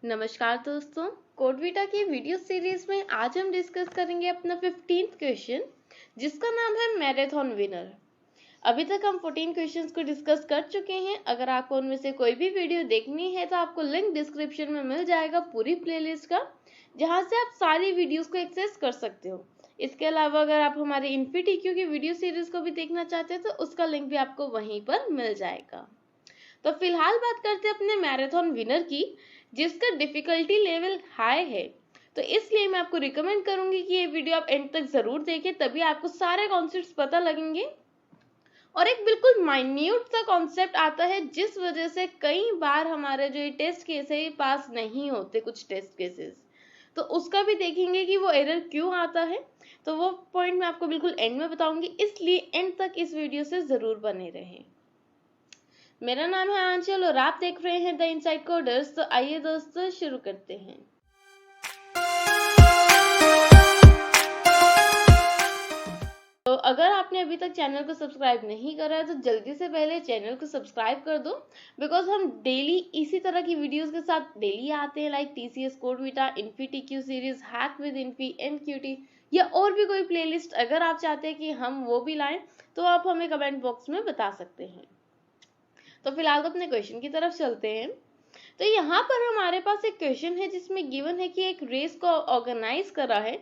नमस्कार दोस्तों, कोडविटा की वीडियो सीरीज में आज हम डिस्कस करेंगे अपना 15th क्वेश्चन जिसका नाम है मैराथन विनर। अभी तक हम 14 क्वेश्चंस को डिस्कस कर चुके हैं। अगर आपको उनमें से कोई भी वीडियो देखनी है तो आपको लिंक डिस्क्रिप्शन में मिल जाएगा पूरी प्लेलिस्ट का, जहां से आप सारी वीडियोस को एक्सेस कर सकते हो। इसके अलावा अगर आप हमारे इन्फीटीक्यू की वीडियो सीरीज को भी देखना चाहते हैं तो उसका लिंक भी आपको वहीं पर मिल जाएगा। तो फिलहाल बात करते हैं अपने मैराथन विनर की, जिसका डिफिकल्टी लेवल हाई है। तो इसलिए मैं आपको रिकमेंड करूंगी कि ये वीडियो आप एंड तक जरूर देखें, तभी आपको सारे कॉन्सेप्ट्स पता लगेंगे। और एक बिल्कुल माइन्यूट सा कॉन्सेप्ट आता है जिस वजह से कई बार हमारे जो ये टेस्ट केस है ये पास नहीं होते, कुछ टेस्ट केसेस। तो उसका भी देखेंगे कि वो एरर क्यों आता है। तो वो पॉइंट मैं आपको बिल्कुल एंड में बताऊंगी, इसलिए एंड तक इस वीडियो से जरूर बने रहें। मेरा नाम है आंचल और आप देख रहे हैं द इनसाइड कोडर्स। तो आइए दोस्तों शुरू करते हैं। तो अगर आपने अभी तक चैनल को सब्सक्राइब नहीं करा है तो जल्दी से पहले चैनल को सब्सक्राइब कर दो, बिकॉज हम डेली इसी तरह की वीडियोस के साथ डेली आते हैं, like TCS CodeVita, InfyTQ series, hack with Infy, NQT या और भी कोई प्लेलिस्ट अगर आप चाहते हैं कि हम वो भी लाएं तो आप हमें कमेंट बॉक्स में बता सकते हैं। तो फिलहाल तो अपने क्वेश्चन की तरफ चलते हैं। तो यहाँ पर हमारे पास एक क्वेश्चन है जिसमें गिवन है कि एक रेस को ऑर्गेनाइज करा है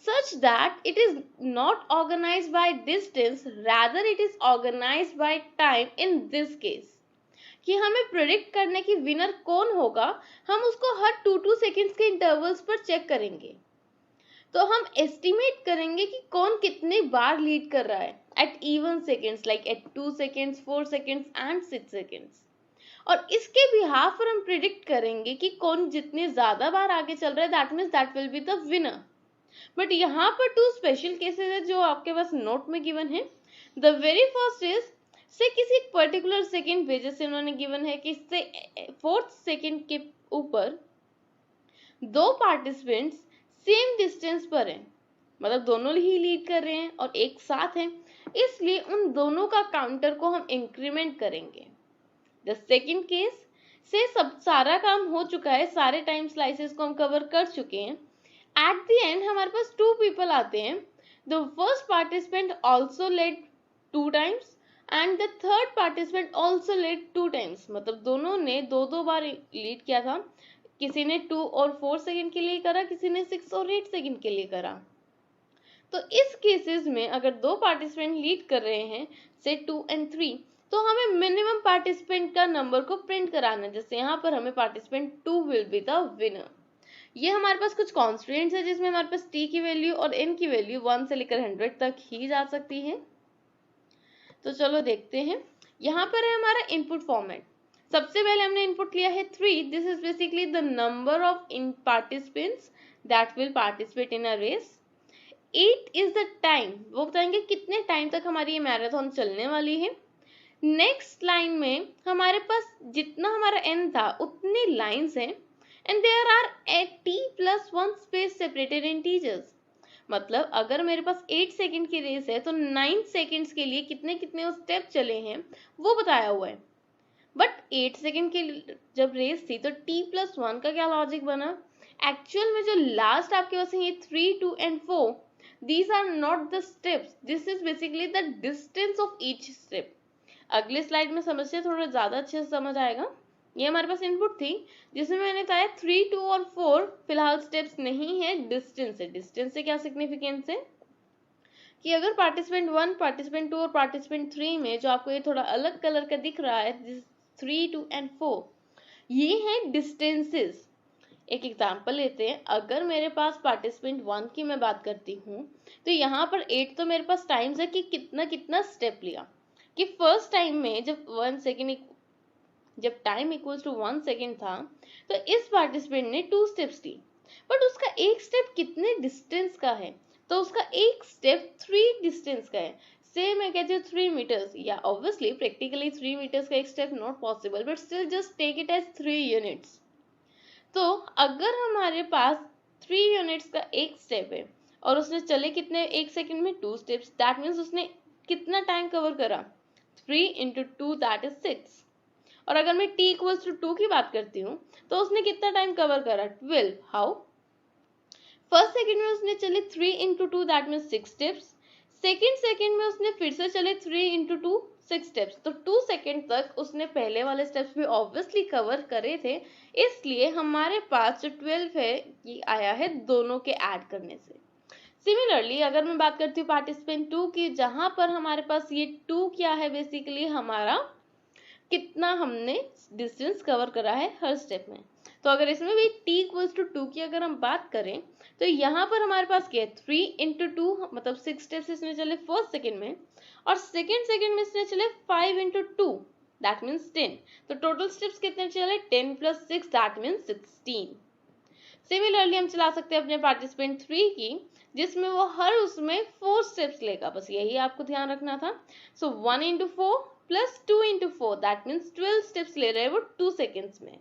such that it is not organized by distance, rather it is organized by time in this case। कि हमें प्रेडिक्ट करने की विनर कौन होगा, हम उसको हर 2 सेकेंड्स के इंटरवल्स पर चेक करेंगे। तो हम एस्टिमेट करेंगे कि कौन कितने बार लीड कर रहा है at even seconds, like at 2 seconds, 4 seconds and 6 seconds. और इसके बिहाफ पर हम प्रिडिक्ट करेंगे कि कौन जितने ज्यादा बार आगे चल रहा है, that means that will be the winner. But यहाँ पर 2 स्पेशल केसेस है जो आपके पास नोट में गिवन है। द वेरी फर्स्ट इज से किसी पर्टिकुलर सेकेंड पे, जैसे उन्होंने गिवन है कि इससे 4th सेकेंड के ऊपर 2 पार्टिसिपेंट्स सेम डिस्टेंस पर हैं, मतलब दोनों ही लीड कर रहे हैं और एक साथ हैं, इसलिए उन दोनों का काउंटर को हम इंक्रीमेंट करेंगे। द सेकेंड केस से सब सारा काम हो चुका है, सारे टाइम स्लाइसेस को हम कवर कर चुके हैं। एट द एंड हमारे पास 2 पीपल आते हैं। The first participant also led 2 times and the third participant also led 2 times, मतलब दोनों ने 2 बार लीड किया था। किसी ने 2 और 4 सेकेंड के लिए करा, किसी ने 6 और 8 सेकेंड के लिए करा। तो इस केसेस में अगर 2 पार्टिसिपेंट लीड कर रहे हैं, से 2 and 3, तो हमें मिनिमम पार्टिसिपेंट का नंबर को प्रिंट कराना है। जैसे यहाँ पर हमें participant 2 will be the winner. ये हमारे पास कुछ कॉन्स्टेंट्स है जिसमें हमारे पास t की वैल्यू और n की वैल्यू 1 से लेकर 100 तक ही जा सकती है। तो चलो देखते हैं। यहाँ पर है हमारा इनपुट फॉर्मेट। सबसे पहले हमने इनपुट लिया है 3। This is basically the number of in participants that will participate in a race. 8 is the time, वो बताएंगे कितने टाइम तक हमारी ये मैराथन चलने वाली है। नेक्स्ट लाइन में हमारे पास जितना हमारा n था उतनी लाइंस हैं and there are t+1 space separated integers. मतलब अगर मेरे पास 8 सेकंड की रेस है तो 9 सेकंड्स के लिए कितने कितने स्टेप चले हैं वो बताया हुआ है। बट 8 सेकंड की जब रेस थी तो t+1 का क्या लॉजिक बना, एक्चुअल में जो लास्ट आपके पास है ये 3, 2 and 4, these are not the steps, this is basically the distance of each step। अगले स्लाइड में समझते थोड़ा ज्यादा अच्छे से समझ आएगा। ये हमारे पास इनपुट थी जिसमें मैंने बताया 3, 2 और 4 फिलहाल स्टेप्स नहीं है, डिस्टेंस है। डिस्टेंस से क्या सिग्निफिकेंस है कि अगर पार्टिसिपेंट 1, पार्टिसिपेंट 2 और पार्टिसिपेंट 3 में जो आपको ये थोड़ा अलग कलर का दिख रहा है 3, 2 and 4, ये है डिस्टेंसेस। एक एग्जांपल लेते हैं। अगर मेरे पास पार्टिसिपेंट 1 की मैं बात करती हूँ तो यहाँ पर 8 तो मेरे पास टाइम्स है कि कितना कितना स्टेप लिया। कि फर्स्ट टाइम में जब टाइम इक्वल्स टू 1 सेकेंड था तो इस पार्टिसिपेंट ने 2 स्टेप्स ली, बट उसका एक स्टेप कितने डिस्टेंस का है, तो उसका एक स्टेप 3 डिस्टेंस का है। से मैं कहती हूँ 3 मीटर्स, या ऑब्वियसली प्रैक्टिकली 3 मीटर्स का एक step not possible, but still just take it as 3 units. तो अगर हमारे पास 3 यूनिट्स का एक स्टेप है और उसने चले कितने, एक सेकेंड में 2 स्टेप्स, दैट मीन्स उसने कितना टाइम कवर करा, 3 into 2 that is 6। और अगर मैं t इक्वल्स टू 2 की बात करती हूँ तो उसने कितना टाइम कवर करा, 12। हाउ? फर्स्ट सेकंड में उसने चले 3 into 2 that mean 6 steps. Second में उसने फिर से चले 3 इंटू 2 6 स्टेप्स। तो 2 सेकंड तक उसने पहले वाले स्टेप्स भी ऑब्वियसली कवर करे थे, इसलिए हमारे पास जो 12 है ये आया है दोनों के ऐड करने से। सिमिलरली अगर मैं बात करती हूँ पार्टिसिपेंट 2 की, जहां पर हमारे पास ये 2 क्या है, बेसिकली हमारा कितना हमने डिस्टेंस कवर करा है हर स्टेप में। तो अगर इसमें भी t इक्वल्स टू 2 की अगर हम बात करें तो यहाँ पर हमारे पास क्या है, 3 इंटू 2 मतलब 6 स्टेप्स इसमें चले फर्स्ट सेकंड में, और सेकंड में इसने चले 5 इंटू 2 दैट मीन्स 10। तो टोटल स्टेप्स कितने चले, 10 प्लस 6 दैट मीन्स 16। सिमिलरली हम चला सकते हैं अपने पार्टिसिपेंट 3 की, जिसमें वो हर उसमें 4 स्टेप्स लेगा, बस यही आपको ध्यान रखना था। सो 1 into 4 plus 2 into 4 that means 12 steps ले रहे हैं वो 2 सेकेंड्स में।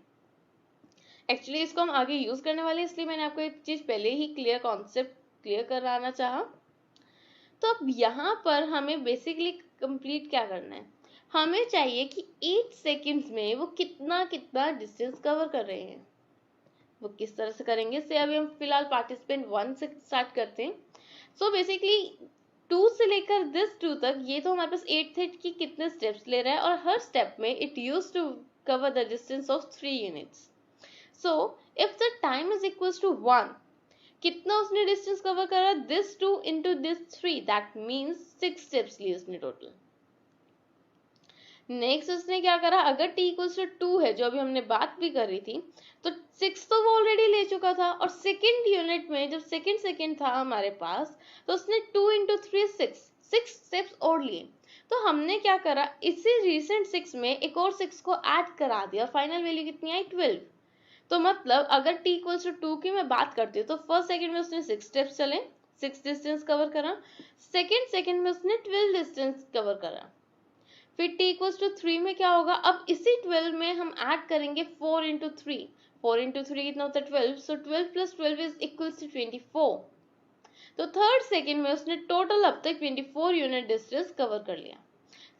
एक्चुअली इसको हम आगे यूज करने वाले, इसलिए मैंने आपको एक चीज पहले ही कॉन्सेप्ट क्लियर कराना चाहा। तो अब यहाँ पर हमें बेसिकली कंप्लीट क्या करना है, हमें चाहिए कि 8 सेकेंड्स में वो कितना डिस्टेंस कवर कर रहे हैं। वो किस तरह से करेंगे, से अभी हम फिलहाल पार्टिसिपेंट 1 से स्टार्ट करते हैं। सो बेसिकली 2 से लेकर दिस 2 तक ये तो हमारे पास 8 थे कि कितने स्टेप्स ले रहा है, और हर स्टेप में it used to cover the distance of 3 units. So if the time is equals to 1, कितना उसने डिस्टेंस कवर करा, this 2 into this 3 that means 6 steps लिए उसने टोटल। नेक्स्ट उसने क्या करा, अगर t इक्वल्स टू 2 है जो अभी हमने बात भी कर रही थी, तो 6 तो वो ऑलरेडी ले चुका था, और सेकेंड यूनिट में जब सेकेंड था हमारे पास, तो उसने 2 इंटू 3 6 स्टेप्स और लिए। तो हमने क्या करा, इसी रिसेंट 6 में एक और 6 को ऐड करा दिया, फाइनल वैल्यू कितनी आई, 12। तो मतलब अगर t इक्वल्स टू 2 की मैं बात करती हूँ तो फर्स्ट सेकंड में उसने 6 स्टेप्स चले, 6 डिस्टेंस कवर करा। सेकंड में उसने 12 डिस्टेंस कवर करा। फिर t इक्वल्स टू 3 में क्या होगा, अब इसी 12 में हम ऐड करेंगे 4 इंटू 3। 4 इंटू 3 कितना होता है, 12। सो 12 प्लस 12 इज इक्वल्स टू 24। तो थर्ड सेकंड में उसने टोटल अब तक 24 यूनिट डिस्टेंस कवर कर लिया।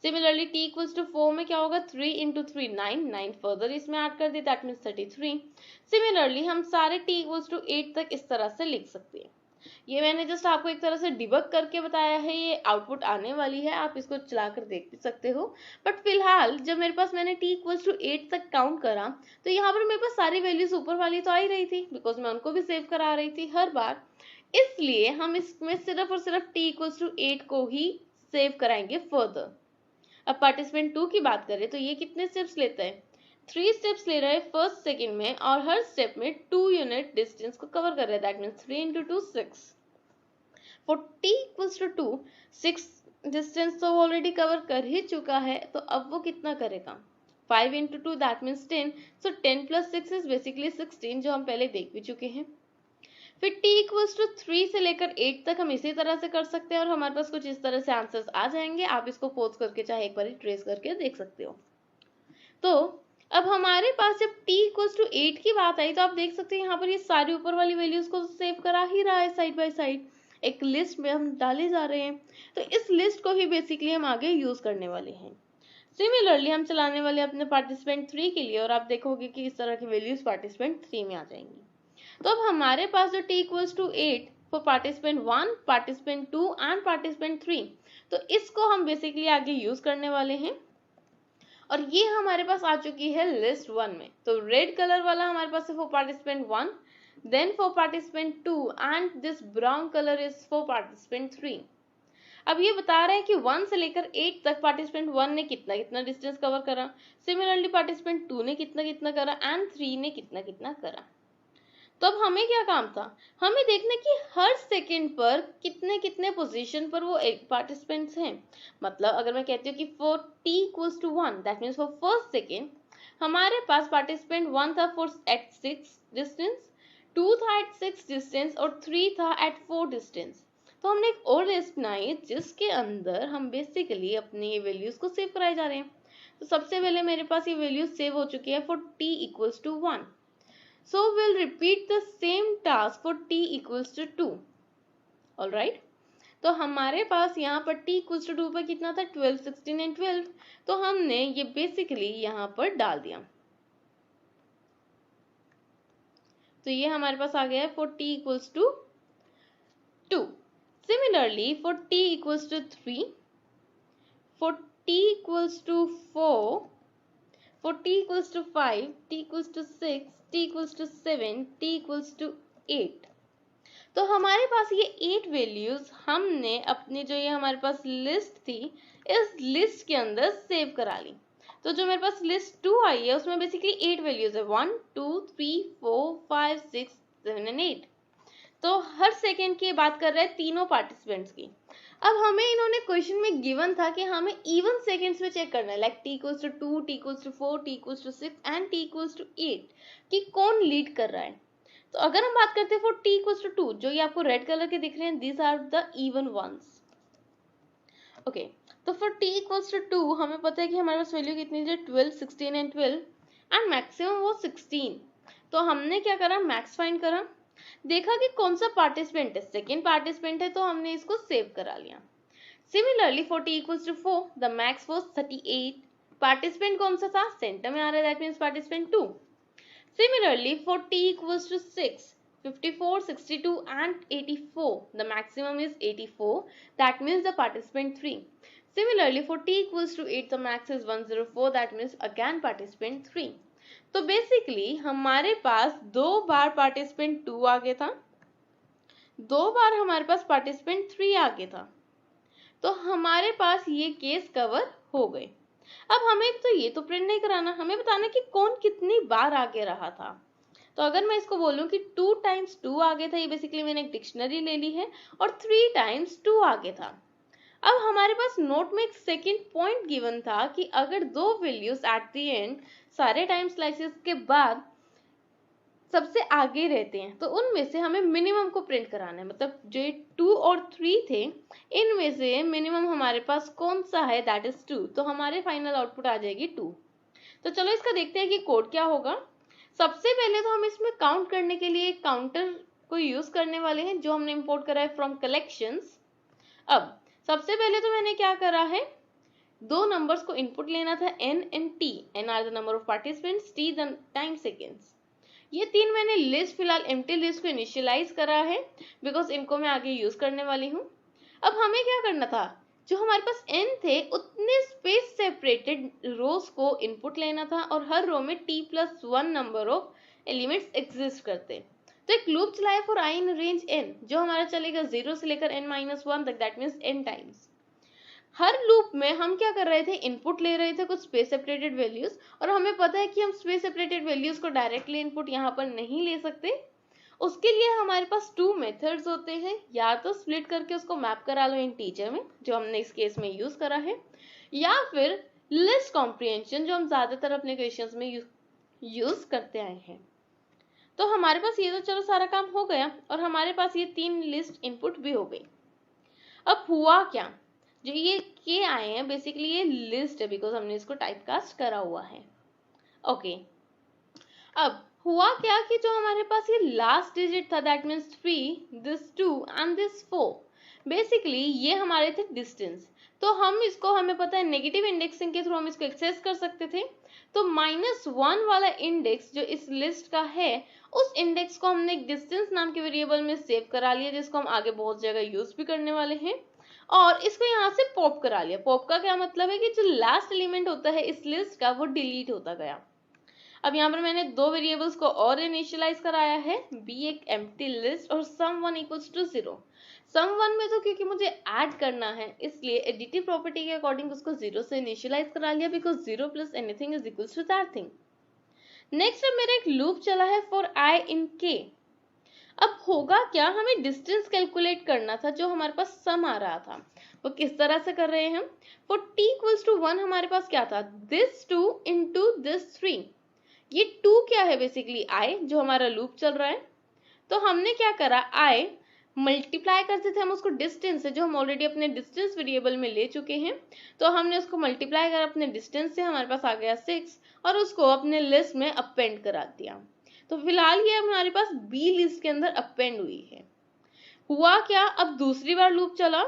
सिमिलरली t इक्वल्स टू 4 में क्या होगा, 3 इंटू 3 9 फर्दर इसमें ऐड कर दी दैट मीन्स 33। सिमिलरली हम सारे t इक्वल्स टू 8 तक इस तरह से लिख सकते हैं। ये मैंने जस्ट आपको एक तरह से डिबग करके बताया है, ये आउटपुट आने वाली है, आप इसको चलाकर देख भी सकते हो। बट फिलहाल जब मेरे पास मैंने t इक्वल्स टू 8 तक काउंट करा, तो यहाँ पर मेरे पास सारी वैल्यूज ऊपर वाली तो आ ही रही थी, बिकॉज मैं उनको भी सेव करा रही थी हर बार। इसलिए हम इसमें सिर्फ और सिर्फ t इक्वल्स टू 8 को ही सेव कराएंगे फर्दर। अब पार्टिसिपेंट 2 की बात करें तो ये कितने स्टेप्स लेता है, 3 स्टेप्स ले रहा है फर्स्ट सेकंड में, और हर स्टेप में 2 यूनिट डिस्टेंस को कवर कर रहा है, that means 3 into 2 6। For t equals to 2 6 distance तो वो ऑलरेडी कवर कर ही चुका है, तो अब वो कितना करेगा, 5 into 2 that means 10। So 10 plus 6 is basically 16, जो हम पहले देख भी चुके हैं। फिर t इक्वल्स टू 3 से लेकर 8 तक हम इसी तरह से कर सकते हैं, और हमारे पास कुछ इस तरह से आंसर्स आ जाएंगे। आप इसको पोज करके चाहे एक बार ट्रेस करके देख सकते हो। तो अब हमारे पास जब t इक्वल्स टू 8 की बात आई, तो आप देख सकते हैं यहाँ पर ये सारी ऊपर वाली वैल्यूज को सेव करा ही रहा है साइड बाय साइड, एक लिस्ट में हम डाले जा रहे हैं। तो इस लिस्ट को ही बेसिकली हम आगे यूज करने वाले हैं। सिमिलरली हम चलाने वाले अपने पार्टिसिपेंट 3 के लिए, और आप देखोगे कि इस तरह की वैल्यूज पार्टिसिपेंट 3 में आ जाएंगी। तो अब हमारे पास जो t equals to 8 for participant 1, participant 2 and participant 3, तो इसको हम बेसिकली आगे यूज करने वाले हैं, और ये हमारे पास आ चुकी है लिस्ट 1 में। तो रेड कलर वाला हमारे पास है for participant 1, then for participant 2, and this brown colour is for participant 3। अब ये बता रहा है कि 1 से लेकर 8 तक पार्टिसिपेंट 1 ने कितना डिस्टेंस कवर करा, सिमिलरली पार्टिसिपेंट 2 ने कितना करा, एंड 3 ने कितना करा। तो अब हमें क्या काम था, हमें देखना कि हर सेकंड पर कितने पोजीशन पर वो एक पार्टिसिपेंट्स हैं। मतलब अगर मैं कहती हूँ कि for t equals to 1 that means for first second हमारे पास पार्टिसिपेंट 1 था फॉर एट 6 डिस्टेंस, 2 था एट 6 डिस्टेंस, और 3 था एट 4 डिस्टेंस। तो हमने एक और लिस्ट बनाई जिसके अंदर हम बेसिकली अपने ये वैल्यूज को सेव कराए जा रहे हैं। तो सबसे पहले मेरे पास ये वैल्यूज सेव हो चुकी है for t equals to 1। So we'll repeat the same task for t equals to 2. Alright. तो हमारे पास यहाँ पर t इक्वल्स टू 2 पर कितना था 12, 16 एंड 12, तो हमने ये बेसिकली यहाँ पर डाल दिया। तो ये हमारे पास आ गया है for t equals to 2। Similarly for t equals to 3, for t equals to 4, for t equals to 5, t equals to 6, t equals to 7, t equals to 8। तो हमारे पास ये 8 वैल्यूज हमने अपनी जो ये हमारे पास लिस्ट थी इस लिस्ट के अंदर सेव करा ली। तो जो मेरे पास लिस्ट 2 आई है उसमें बेसिकली 8 वैल्यूज है 1, 2, 3, 4, 5, 6, 7 एंड 8। तो हर सेकेंड की बात कर रहे हैं तीनों पार्टिसिपेंट्स की। अब हमें इन्होंने क्वेश्चन में गिवन था कि हमें इवन सेकेंड्स में चेक करना है, like t equals to 2, t equals to 4, t equals to 6 and t equals to 8 कि कौन लीड कर रहा है। तो अगर हम बात करते हैं फॉर t इक्वल्स टू 2, जो ये आपको रेड कलर के दिख रहे हैं, these are the even ones. Okay, तो फॉर t इक्वल्स टू 2 हमें पता है कि हमारे पास वैल्यू कितनी है 12, 16 एंड 12 एंड मैक्सिमम वो 16। तो हमने क्या करा, मैक्स फाइंड करा, देखा कि कौन सा पार्टिसिपेंट है, सेकेंड पार्टिसिपेंट है, तो हमने इसको सेव करा लिया। Similarly for t equals to 4 the max was 38। Participant कौन सा था, सेंटर में आ रहा है, that means participant 2। Similarly for t equals to 6, 54, 62 and 84 the maximum is 84, that means the participant 3। Similarly for t equals to 8 the max is 104, that means again participant 3। तो basically हमारे पास 2 बार participant 2 आगे था, 2 बार हमारे पास पार्टिसिपेंट 3 आगे था, तो हमारे पास ये केस कवर हो गए। अब हमें तो ये तो प्रिंट नहीं कराना, हमें बताना कि कौन कितनी बार आगे रहा था। तो अगर मैं इसको बोलूं कि 2 टाइम्स 2 आगे था, ये बेसिकली मैंने एक डिक्शनरी ले ली है, और 3 टाइम्स 2 आगे था। अब हमारे पास नोट में एक सेकेंड पॉइंट गिवन था कि अगर 2 वैल्यूज एट द एंड सारे टाइम स्लाइसेस के बाद सबसे आगे रहते हैं तो उनमें से हमें मिनिमम को प्रिंट कराना है। मतलब जो 2 और 3 थे इनमें से मिनिमम हमारे पास कौन सा है, दैट इज 2। तो हमारे फाइनल आउटपुट आ जाएगी 2। तो चलो इसका देखते हैं कि कोड क्या होगा। सबसे पहले तो हम इसमें काउंट करने के लिए एक काउंटर को यूज करने वाले हैं जो हमने इंपोर्ट करा है फ्रॉम कलेक्शंस। अब सबसे पहले तो मैंने क्या करा है, 2 नंबर्स को इनपुट लेना था, n and t। n are the number of participants, t the time seconds. ये 3 मैंने लिस्ट फिलहाल एम्प्टी लिस्ट को इनिशियलाइज करा है बिकॉज इनको मैं आगे यूज करने वाली हूँ। अब हमें क्या करना था, जो हमारे पास n थे उतने स्पेस सेपरेटेड रोज को इनपुट लेना था और हर रो में t+1 number of elements exist करते। तो एक लूप चलाया for i in range n, जो हमारा चलेगा 0 से लेकर n-1 तक, that means n times. Her loop में हम क्या कर रहे थे, इनपुट ले रहे थे कुछ स्पेस सेपरेटेड वैल्यूज, और हमें पता है कि हम स्पेस सेपरेटेड वैल्यूज को डायरेक्टली इनपुट यहाँ पर नहीं ले सकते। उसके लिए हमारे पास 2 मेथड्स होते हैं, या तो स्प्लिट करके उसको मैप करा लो इंटीजर में, जो हमने इस केस में यूज करा है, या फिर लिस्ट कॉम्प्रिहेंशन जो हम ज्यादातर अपने क्वेश्चंस में यूज करते आए हैं। तो हमारे पास ये तो चलो सारा काम हो गया और हमारे पास ये 3 लिस्ट इनपुट भी हो गई। अब हुआ क्या, जो ये के आए हैं बेसिकली ये लिस्ट है बिकॉज हमने इसको टाइपकास्ट करा हुआ है। ओके, अब हुआ क्या कि जो हमारे पास ये लास्ट डिजिट था, that means 3, this 2 and this 4, basically ये हमारे थे डिस्टेंस। तो हम इसको, हमें पता है नेगेटिव इंडेक्सिंग के थ्रू हम इसको एक्सेस कर सकते थे। तो -1 वाला इंडेक्स जो इस लिस्ट का है, उस इंडेक्स को हमने एक डिस्टेंस नाम के वेरिएबल में सेव करा लिया, जिसको हम आगे बहुत जगह यूज भी करने वाले हैं, और इसको यहाँ से पॉप करा लिया। पॉप का क्या मतलब है कि जो लास्ट एलिमेंट होता है इस लिस्ट का वो डिलीट होता गया। अब यहाँ पर मैंने 2 वेरिएबल्स को और इनिशियलाइज कराया है, बी एक एम्प्टी लिस्ट और sum1 इक्वल्स टू 0। sum1 में तो क्योंकि मुझे ऐड करना है इसलिए एडिटिव प्रॉपर्टी के अकॉर्डिंग उसको 0 से इनिशियलाइज करा लिया, because 0 plus anything is equals to that thing. Next अब मेरा एक लूप चला है फॉर i इन k। अब होगा क्या, हमें डिस्टेंस कैलकुलेट करना था, जो हमारे पास सम आ रहा था वो किस तरह से कर रहे हैं हम। फॉर t इक्वल्स टू 1 हमारे पास क्या था, दिस 2 इंटू दिस 3। ये 2 क्या है, बेसिकली i, जो हमारा लूप चल रहा है। तो हमने क्या करा, i मल्टीप्लाई करते थे हम उसको डिस्टेंस से, जो हम ऑलरेडी अपने डिस्टेंस वेरिएबल में ले चुके हैं। तो हमने उसको मल्टीप्लाई करा अपने डिस्टेंस से, हमारे पास आ गया 6, और उसको अपने लिस्ट में अपेंड करा दिया। तो फिलहाल ये हमारे पास बी लिस्ट के अंदर अपेंड हुई है। हुआ क्या, अब दूसरी बार लूप चला,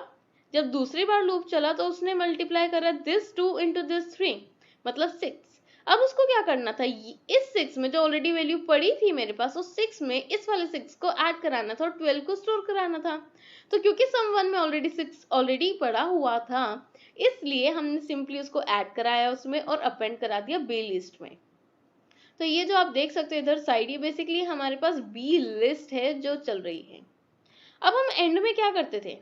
जब दूसरी बार लूप चला तो उसने मल्टीप्लाई करा दिस 2 इंटू दिस 3 मतलब 6। अब उसको क्या करना था, इस 6 में जो ऑलरेडी वैल्यू पड़ी थी मेरे पास, उस 6 में इस वाले 6 को ऐड कराना था और 12 को स्टोर कराना था। तो क्योंकि सम 1 में ऑलरेडी 6 ऑलरेडी पड़ा हुआ था, इसलिए हमने सिंपली उसको ऐड कराया उसमें और अपेंड करा दिया बी लिस्ट में। तो ये जो आप देख सकते हो इधर साइड, ये बेसिकली हमारे पास बी लिस्ट है जो चल रही है। अब हम एंड में क्या करते थे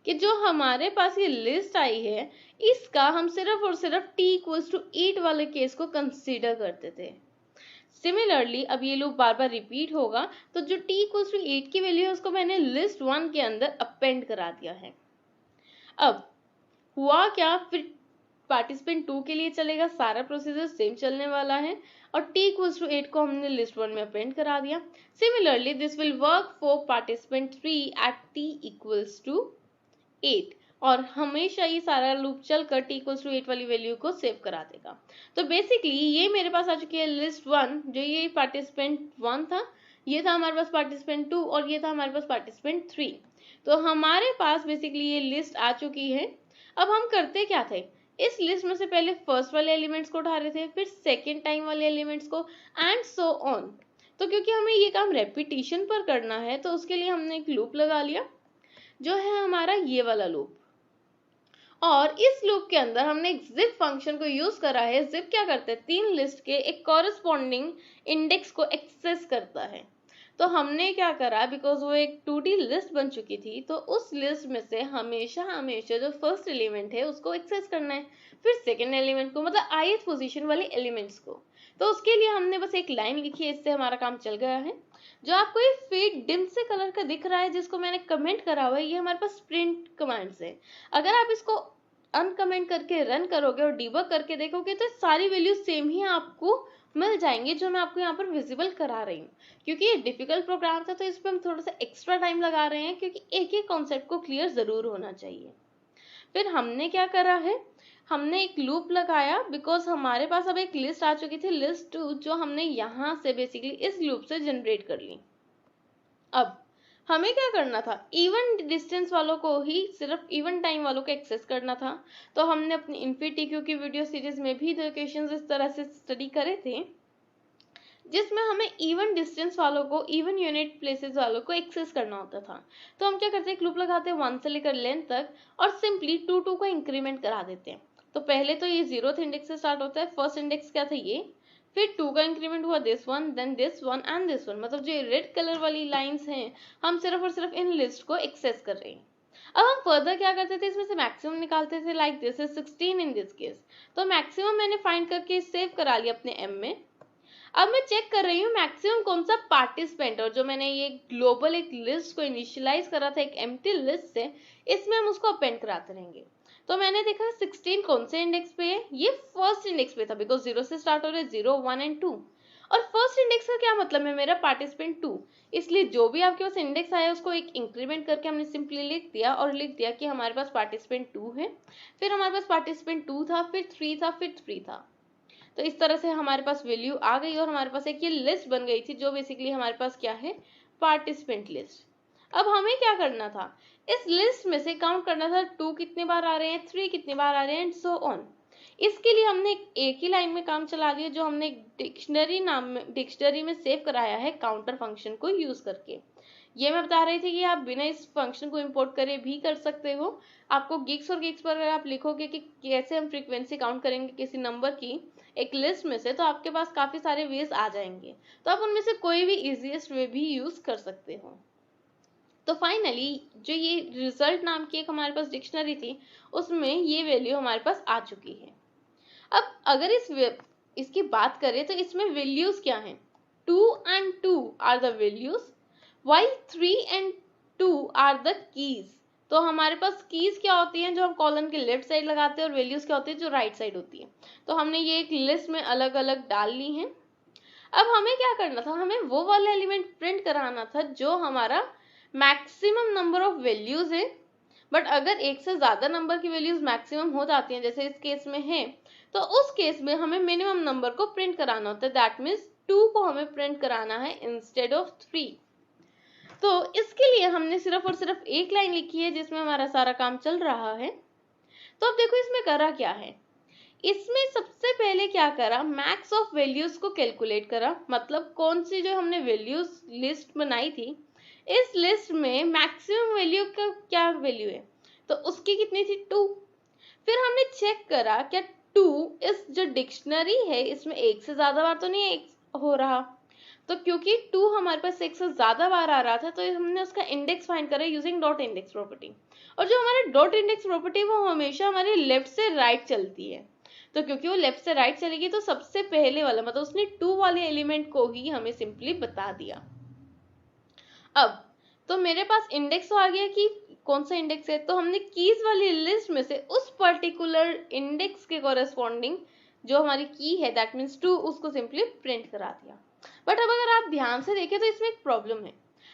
कि जो हमारे पास ये लिस्ट आई है, इसका हम सिर्फ और सिर्फ t इक्वल्स टू 8 वाले केस को कंसीडर करते थे। सिमिलरली अब ये लूप बार बार रिपीट होगा, तो जो t इक्वल्स टू 8 की वैल्यू है उसको मैंने लिस्ट 1 के अंदर अपेंड करा दिया है। अब हुआ क्या, फिर पार्टिसिपेंट 2 के लिए चलेगा, सारा प्रोसीजर सेम चलने वाला है और t इक्वल्स टू 8 को हमने लिस्ट 1 में अपेंड करा दिया। Similarly this will work for participant 3 at t equals to 8 और हमेशा ये सारा लूप चलकर t इक्वल्स टू 8 वाली वैल्यू को सेव करा देगा। तो बेसिकली ये मेरे पास आ चुकी है लिस्ट 1, जो ये पार्टिसिपेंट 1 था, ये था हमारे पास पार्टिसिपेंट 2 और ये था हमारे पास पार्टिसिपेंट 3। तो हमारे पास बेसिकली ये लिस्ट आ चुकी है। अब हम करते क्या थे, इस लिस्ट में से पहले फर्स्ट वाले एलिमेंट्स को उठा रहे थे, फिर सेकेंड टाइम वाले एलिमेंट्स को एंड सो ऑन। तो क्योंकि हमें ये काम रेपिटेशन पर करना है तो उसके लिए हमने एक लूप लगा लिया जो है हमारा ये वाला लूप, और इस लूप के अंदर हमने एक zip फंक्शन को यूज करा है। zip क्या करता है, 3 लिस्ट के एक कॉरेस्पॉन्डिंग इंडेक्स को एक्सेस करता है। तो हमने क्या करा, बिकॉज वो एक 2D लिस्ट बन चुकी थी, तो उस लिस्ट में से हमेशा हमेशा जो फर्स्ट एलिमेंट है उसको एक्सेस करना है, फिर सेकेंड एलिमेंट को, मतलब ith पोजीशन वाले एलिमेंट्स को। तो उसके लिए हमने बस एक लाइन लिखी है, इससे हमारा काम चल गया है। जो आपको ये फेड डिम से कलर का दिख रहा है जिसको मैंने कमेंट करा हुआ है, ये हमारे पास प्रिंट कमांड्स है। अगर आप इसको अनकमेंट करके रन करोगे और डिबग करके देखोगे तो सारी वैल्यूज सेम ही आपको मिल जाएंगे जो मैं आपको यहाँ पर विजिबल करा रही हूँ। क्योंकि ये डिफिकल्ट प्रोग्राम था तो इस पर हम थोड़ा सा एक्स्ट्रा टाइम लगा रहे हैं, क्योंकि एक एक कॉन्सेप्ट को क्लियर जरूर होना चाहिए। फिर हमने क्या करा है, हमने एक लूप लगाया, बिकॉज हमारे पास अब एक लिस्ट आ चुकी थी लिस्ट 2, जो हमने यहाँ से बेसिकली इस लूप से जनरेट कर ली। अब हमें क्या करना था, इवन डिस्टेंस वालों को ही, सिर्फ इवन टाइम वालों को एक्सेस करना था। तो हमने अपनी इन्फिनिटी की वीडियो सीरीज में भी 2 इक्वेशंस इस तरह से स्टडी करे थे, जिसमें हमें इवन डिस्टेंस वालों को, इवन यूनिट प्लेसेस वालों को एक्सेस करना होता था। तो हम क्या करते हैं, एक लूप लगाते हैं 1 से लेकर लेंथ तक और सिंपली 2 को इंक्रीमेंट करा देते हैं। तो पहले तो ये 0th इंडेक्स से स्टार्ट होता है, फर्स्ट इंडेक्स क्या था ये, फिर 2 का इंक्रीमेंट हुआ this one, then this one and this one, मतलब जो रेड कलर वाली लाइंस हैं हम सिर्फ और सिर्फ इन लिस्ट को एक्सेस कर रहे हैं। अब हम फर्दर क्या करते थे, इसमें से मैक्सिमम निकालते थे, like this is 16 in this case. तो मैक्सिमम मैंने फाइंड करके सेव करा लिया अपने एम में। अब मैं चेक कर रही हूँ मैक्सिमम कौन सा पार्टिसिपेंट, और जो मैंने ये ग्लोबल एक लिस्ट को इनिशियलाइज करा था एक एम्प्टी लिस्ट से, इसमें हम उसको अपेंड कराते रहेंगे। तो मैंने देखा 16 कौन से इंडेक्स पे है, ये फर्स्ट इंडेक्स पे था, बिकॉज 0 से स्टार्ट हो रहे 0, 1 एंड 2। और फर्स्ट इंडेक्स का क्या मतलब है, मेरा पार्टिसिपेंट 2, इसलिए जो भी आपके पास इंडेक्स आया उसको एक इंक्रीमेंट करके हमने सिंपली लिख दिया और लिख दिया कि हमारे पास पार्टिसिपेंट 2 है, फिर हमारे पास पार्टिसिपेंट 2 था, फिर 3 था, फिर 3 था। तो इस तरह से हमारे पास वैल्यू आ गई और हमारे पास एक ये लिस्ट बन गई थी, जो बेसिकली हमारे पास क्या है, पार्टिसिपेंट लिस्ट। अब हमें क्या करना था, इस लिस्ट में से काउंट करना था 2 कितने बार आ रहे हैं, 3 कितने बार आ रहे हैं एंड सो ऑन। इसके लिए हमने एक ही लाइन में काम चला दिया, जो हमने डिक्शनरी में सेव कराया है काउंटर फंक्शन को यूज करके। ये मैं बता रही थी कि आप बिना इस फंक्शन को इंपोर्ट करे भी कर सकते हो। आपको गिग्स और गिग्स पर अगर आप लिखोगे कि कैसे हम फ्रीक्वेंसी काउंट करेंगे किसी नंबर की एक लिस्ट में से, तो आपके पास काफी सारे वेज आ जाएंगे। तो आप उनमें से कोई भी इजीएस्ट वे भी यूज कर सकते हो। तो फाइनली जो ये रिजल्ट नाम की एक हमारे पास डिक्शनरी थी, उसमें ये वैल्यू हमारे पास आ चुकी है। अब अगर इसकी बात करें तो इसमें वैल्यूज क्या हैं, 2 and 2 are the values, while 3 and 2 are the keys. तो हमारे पास कीज क्या होती हैं, जो हम कॉलम के लेफ्ट साइड लगाते हैं, और वैल्यूज क्या होती है जो राइट साइड होती है। तो हमने ये एक लिस्ट में अलग अलग डाल ली हैं। अब हमें क्या करना था, हमें वो वाला एलिमेंट प्रिंट कराना था जो हमारा मैक्सिमम नंबर ऑफ वैल्यूज है। बट अगर एक से ज्यादा नंबर की वैल्यूज मैक्सिमम हो जाती हैं, जैसे इस केस में है, तो उस केस में हमें मिनिमम नंबर को प्रिंट कराना होता है। दैट मीन्स 2 को हमें प्रिंट कराना है इंस्टेड ऑफ 3। तो इसके लिए हमने सिर्फ और सिर्फ एक लाइन लिखी है जिसमें हमारा सारा काम चल रहा है। तो अब देखो इसमें करा क्या है, इसमें सबसे पहले क्या करा, मैक्स ऑफ वैल्यूज को कैलकुलेट करा। मतलब कौन सी जो हमने वैल्यूज लिस्ट बनाई थी, इस लिस्ट में मैक्सिमम वैल्यू का क्या वैल्यू है, तो उसकी कितनी थी 2। फिर हमने चेक करा क्या 2 इस जो डिक्शनरी है इसमें एक से ज्यादा बार तो नहीं हो रहा, तो क्योंकि 2 हमारे पास एक से ज्यादा बार आ रहा था तो हमने उसका इंडेक्स फाइंड करा यूजिंग डॉट इंडेक्स प्रॉपर्टी। और जो हमारे डॉट इंडेक्स प्रॉपर्टी वो हमेशा हमारे लेफ्ट से राइट चलती है, तो क्योंकि वो लेफ्ट से राइट चलेगी तो सबसे पहले वाला मतलब उसने 2 वाले एलिमेंट को ही हमें सिंपली बता दिया। अब तो मेरे पास इंडेक्स आ गया कि कौन सा इंडेक्स है, तो हमने कीज वाली लिस्ट में से उस पर्टिकुलर इंडेक्स के कॉरेस्पॉन्डिंग जो हमारी की है दैट मीन्स 2 उसको सिंपली प्रिंट करा दिया। बट अब अगर आप ध्यान से देखें तो इसमें एक प्रॉब्लम है,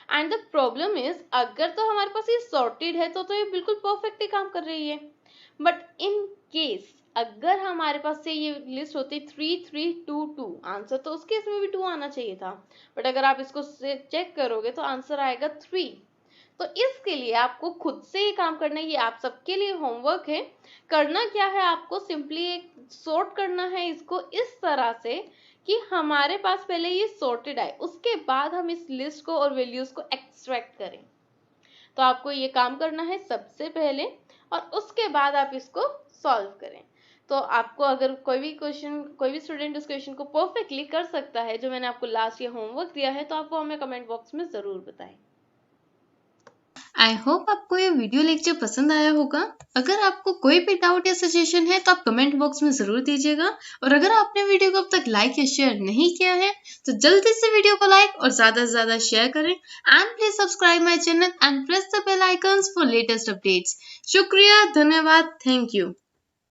एंड द प्रॉब्लम इज अगर तो हमारे पास ये सॉर्टेड है तो ये बिल्कुल परफेक्टली काम कर रही है। बट इन केस अगर हमारे पास से ये लिस्ट होती 3 3 2 2 आंसर, तो उसके इसमें भी 2 आना चाहिए था। बट अगर आप इसको चेक करोगे तो आंसर आएगा 3। तो इसके लिए आपको खुद से ये काम करना है, ये आप सबके लिए होमवर्क है। करना क्या है, आपको सिंपली एक सॉर्ट करना है इसको इस तरह से कि हमारे पास पहले ये सॉर्टेड आए, उसके बाद हम इस लिस्ट को और वैल्यूज को एक्सट्रैक्ट करें। तो आपको ये काम करना है सबसे पहले और उसके बाद आप इसको सॉल्व करें। तो आपको अगर कोई भी स्टूडेंट उस क्वेश्चन को परफेक्टली कर सकता है जो मैंने आपको लास्ट ईयर होमवर्क दिया है, तो आप वो हमें कमेंट बॉक्स में जरूर बताएं। आई होप आपको ये वीडियो लेक्चर पसंद आया होगा। अगर आपको कोई भी डाउट या सजेशन है तो आप कमेंट बॉक्स में जरूर दीजिएगा। और अगर आपने वीडियो को अब तक लाइक या शेयर नहीं किया है तो जल्दी से वीडियो को लाइक और ज्यादा से ज्यादा शेयर करें। And please subscribe my channel and press the bell icons for latest updates. शुक्रिया, धन्यवाद, थैंक यू।